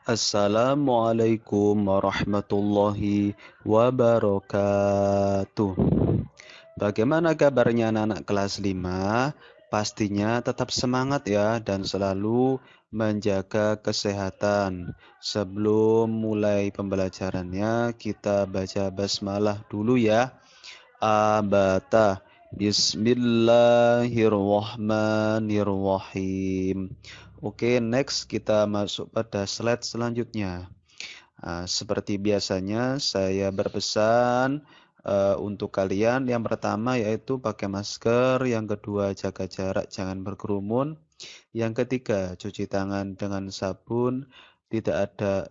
Assalamualaikum warahmatullahi wabarakatuh. Bagaimana kabarnya anak-anak kelas 5? Pastinya tetap semangat ya dan selalu menjaga kesehatan. Sebelum mulai pembelajarannya, kita baca basmalah dulu ya. Abata. Bismillahirrahmanirrahim. Oke, next kita masuk pada slide selanjutnya. Seperti biasanya saya berpesan untuk kalian, yang pertama yaitu pakai masker, yang kedua jaga jarak, jangan berkerumun, yang ketiga cuci tangan dengan sabun,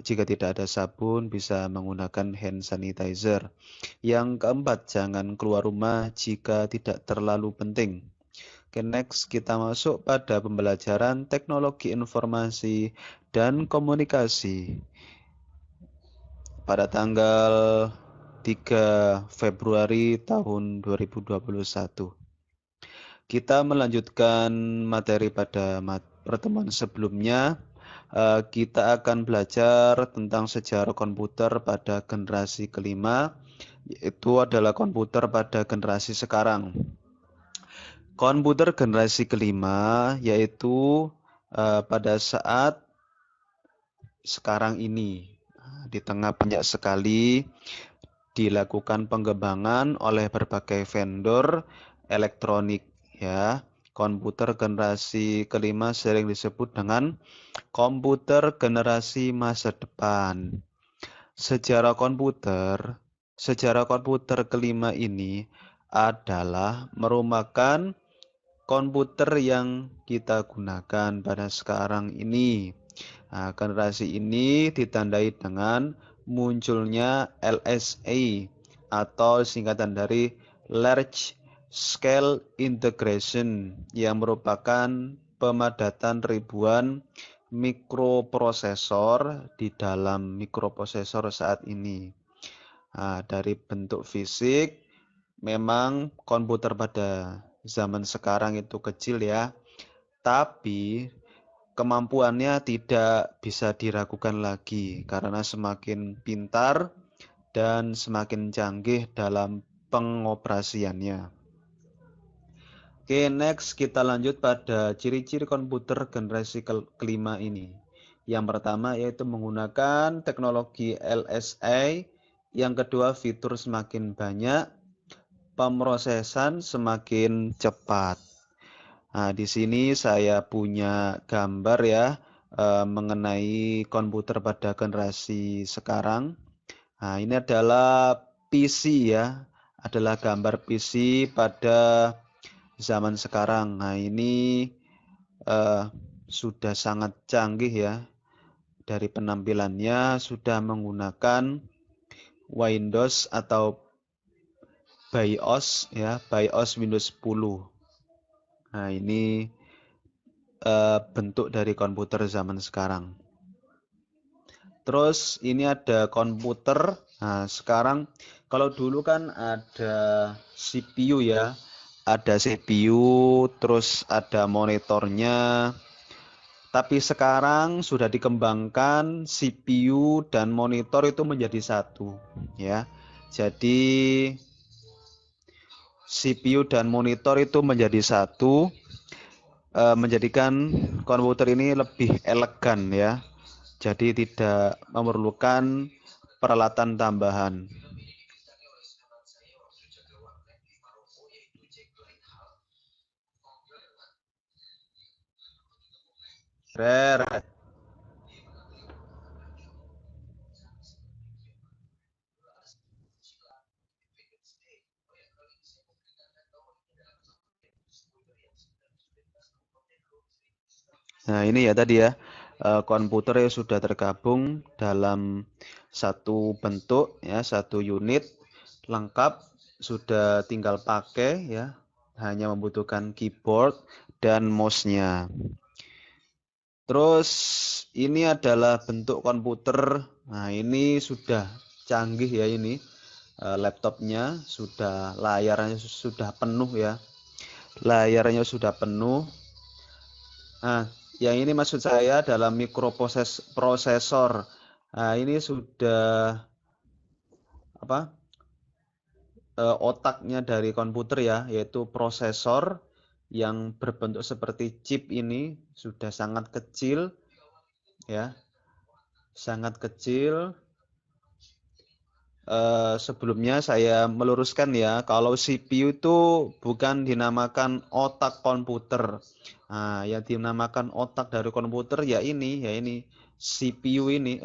jika tidak ada sabun bisa menggunakan hand sanitizer. Yang keempat, jangan keluar rumah jika tidak terlalu penting. Oke, next kita masuk pada pembelajaran teknologi informasi dan komunikasi pada tanggal 3 Februari tahun 2021. Kita melanjutkan materi pada pertemuan sebelumnya. Kita akan belajar tentang sejarah komputer pada generasi kelima, yaitu adalah komputer pada generasi sekarang. Komputer generasi kelima yaitu pada saat sekarang ini, di tengah banyak sekali dilakukan pengembangan oleh berbagai vendor elektronik ya. Komputer generasi kelima sering disebut dengan komputer generasi masa depan. Sejarah komputer kelima ini adalah merupakan komputer yang kita gunakan pada sekarang ini. Generasi ini ditandai dengan munculnya LSA atau singkatan dari Large Scale Integration, yang merupakan pemadatan ribuan mikroprosesor di dalam mikroprosesor saat ini. Dari bentuk fisik, memang komputer pada zaman sekarang itu kecil ya, tapi kemampuannya tidak bisa diragukan lagi karena semakin pintar dan semakin canggih dalam pengoperasiannya. Oke, next kita lanjut pada ciri-ciri komputer generasi kelima ini. Yang pertama yaitu menggunakan teknologi LSA, yang kedua fitur semakin banyak, pemrosesan semakin cepat. Di sini saya punya gambar ya mengenai komputer pada generasi sekarang. Ini adalah PC ya, adalah gambar PC pada zaman sekarang. Ini sudah sangat canggih ya. Dari penampilannya sudah menggunakan Windows atau BIOS ya, BIOS Windows 10. Ini bentuk dari komputer zaman sekarang. Terus ini ada komputer. Sekarang kalau dulu kan ada CPU ya, ada CPU, terus ada monitornya. Tapi sekarang sudah dikembangkan CPU dan monitor itu menjadi satu ya. Jadi CPU dan monitor itu menjadi satu, menjadikan komputer ini lebih elegan ya. Jadi tidak memerlukan peralatan tambahan. Nah, ini ya tadi ya, komputer yang sudah tergabung dalam satu bentuk ya, satu unit lengkap, sudah tinggal pakai ya, hanya membutuhkan keyboard dan mouse-nya. Terus ini adalah bentuk komputer. Nah, ini sudah canggih ya ini. Laptopnya sudah, layarnya sudah penuh ya. Layarnya sudah penuh. Nah, Yang ini maksud saya dalam mikroprosesor. Nah, ini sudah apa? Otaknya dari komputer ya, yaitu prosesor yang berbentuk seperti chip ini sudah sangat kecil ya, sangat kecil. Sebelumnya saya meluruskan ya, kalau CPU itu bukan dinamakan otak komputer. Nah, yang dinamakan otak dari komputer ya ini CPU ini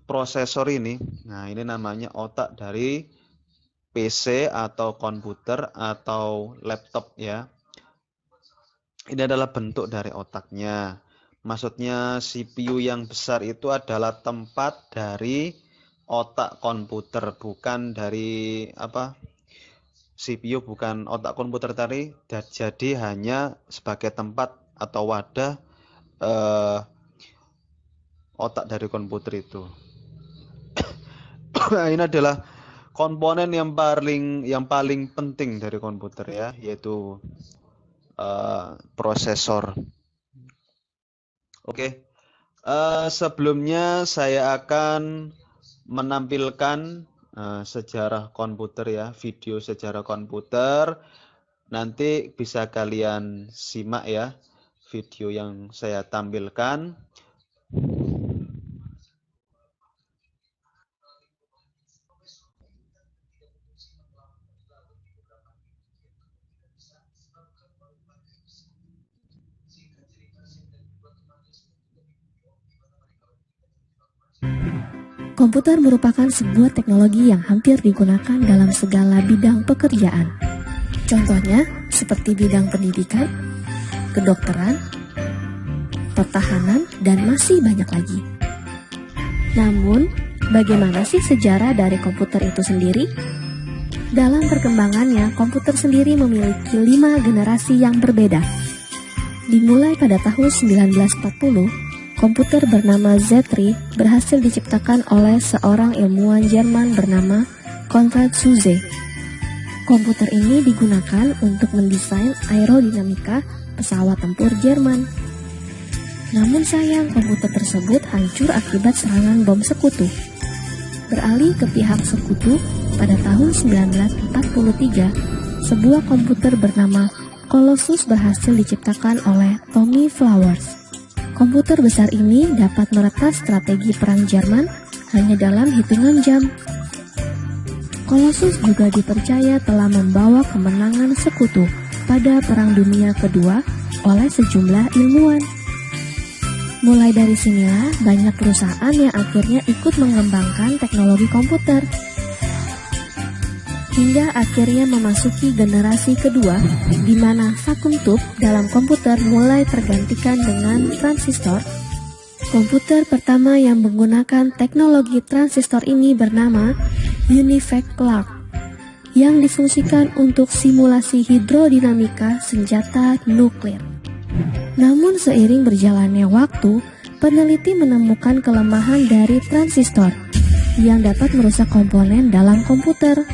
prosesor ini. Nah, ini namanya otak dari PC atau komputer atau laptop ya. Ini adalah bentuk dari otaknya. Maksudnya CPU yang besar itu adalah tempat dari otak komputer, bukan dari CPU bukan otak komputer tadi, jadi hanya sebagai tempat atau wadah otak dari komputer itu. Ini adalah komponen yang paling penting dari komputer ya, yaitu prosesor. Oke. Sebelumnya saya akan menampilkan sejarah komputer ya, video sejarah komputer. Nanti bisa kalian simak ya video yang saya tampilkan. Komputer merupakan sebuah teknologi yang hampir digunakan dalam segala bidang pekerjaan. Contohnya seperti bidang pendidikan, kedokteran, pertahanan, dan masih banyak lagi. Namun, bagaimana sih sejarah dari komputer itu sendiri? Dalam perkembangannya, komputer sendiri memiliki 5 generasi yang berbeda. Dimulai pada tahun 1940, komputer bernama Z3 berhasil diciptakan oleh seorang ilmuwan Jerman bernama Konrad Zuse. Komputer ini digunakan untuk mendesain aerodinamika pesawat tempur Jerman. Namun sayang, komputer tersebut hancur akibat serangan bom sekutu. Beralih ke pihak sekutu, pada tahun 1943, sebuah komputer bernama Colossus berhasil diciptakan oleh Tommy Flowers. Komputer besar ini dapat meretas strategi perang Jerman hanya dalam hitungan jam. Colossus juga dipercaya telah membawa kemenangan sekutu pada Perang Dunia Kedua oleh sejumlah ilmuwan. Mulai dari sinilah banyak perusahaan yang akhirnya ikut mengembangkan teknologi komputer. Hingga akhirnya memasuki generasi kedua, di mana vacuum tube dalam komputer mulai tergantikan dengan transistor. Komputer pertama yang menggunakan teknologi transistor ini bernama UNIVAC Clark, yang difungsikan untuk simulasi hidrodinamika senjata nuklir. Namun seiring berjalannya waktu, peneliti menemukan kelemahan dari transistor yang dapat merusak komponen dalam komputer.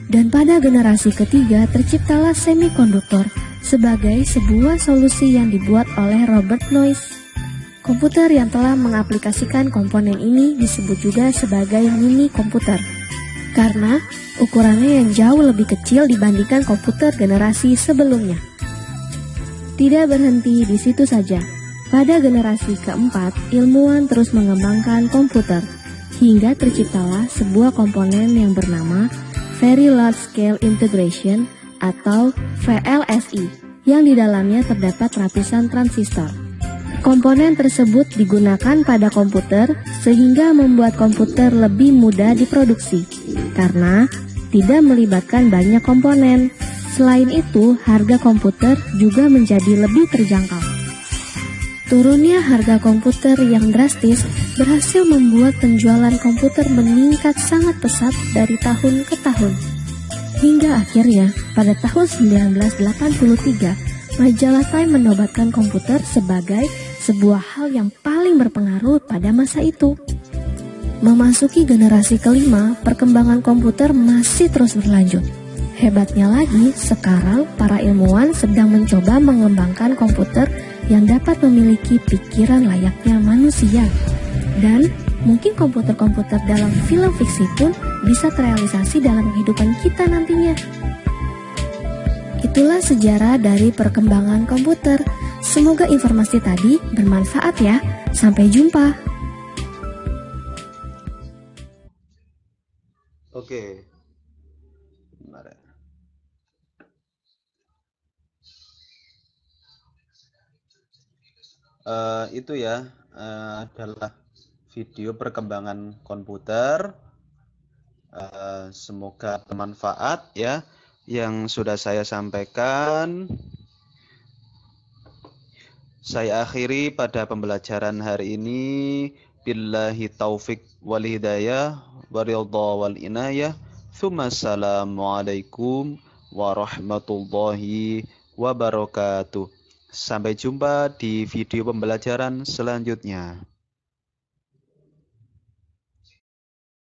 Dan pada generasi ketiga terciptalah semikonduktor sebagai sebuah solusi yang dibuat oleh Robert Noyce. Komputer yang telah mengaplikasikan komponen ini disebut juga sebagai mini komputer, karena ukurannya yang jauh lebih kecil dibandingkan komputer generasi sebelumnya. Tidak berhenti di situ saja. Pada generasi keempat, ilmuwan terus mengembangkan komputer, hingga terciptalah sebuah komponen yang bernama Very Large Scale Integration atau VLSI, yang di dalamnya terdapat ratusan transistor. Komponen tersebut digunakan pada komputer sehingga membuat komputer lebih mudah diproduksi karena tidak melibatkan banyak komponen. Selain itu, harga komputer juga menjadi lebih terjangkau. Turunnya harga komputer yang drastis berhasil membuat penjualan komputer meningkat sangat pesat dari tahun ke tahun. Hingga akhirnya, pada tahun 1983, majalah Time menobatkan komputer sebagai sebuah hal yang paling berpengaruh pada masa itu. Memasuki generasi kelima, perkembangan komputer masih terus berlanjut. Hebatnya lagi, sekarang para ilmuwan sedang mencoba mengembangkan komputer yang dapat memiliki pikiran layaknya manusia. Dan mungkin komputer-komputer dalam film fiksi pun bisa terrealisasi dalam kehidupan kita nantinya. Itulah sejarah dari perkembangan komputer. Semoga informasi tadi bermanfaat ya. Sampai jumpa. Oke. Bentar ya. Itu ya adalah video perkembangan komputer. Semoga bermanfaat ya yang sudah saya sampaikan. Saya akhiri pada pembelajaran hari ini. Billahi taufik wal hidayah waridha wal inayah. Assalamualaikum warahmatullahi wabarakatuh. Sampai jumpa di video pembelajaran selanjutnya.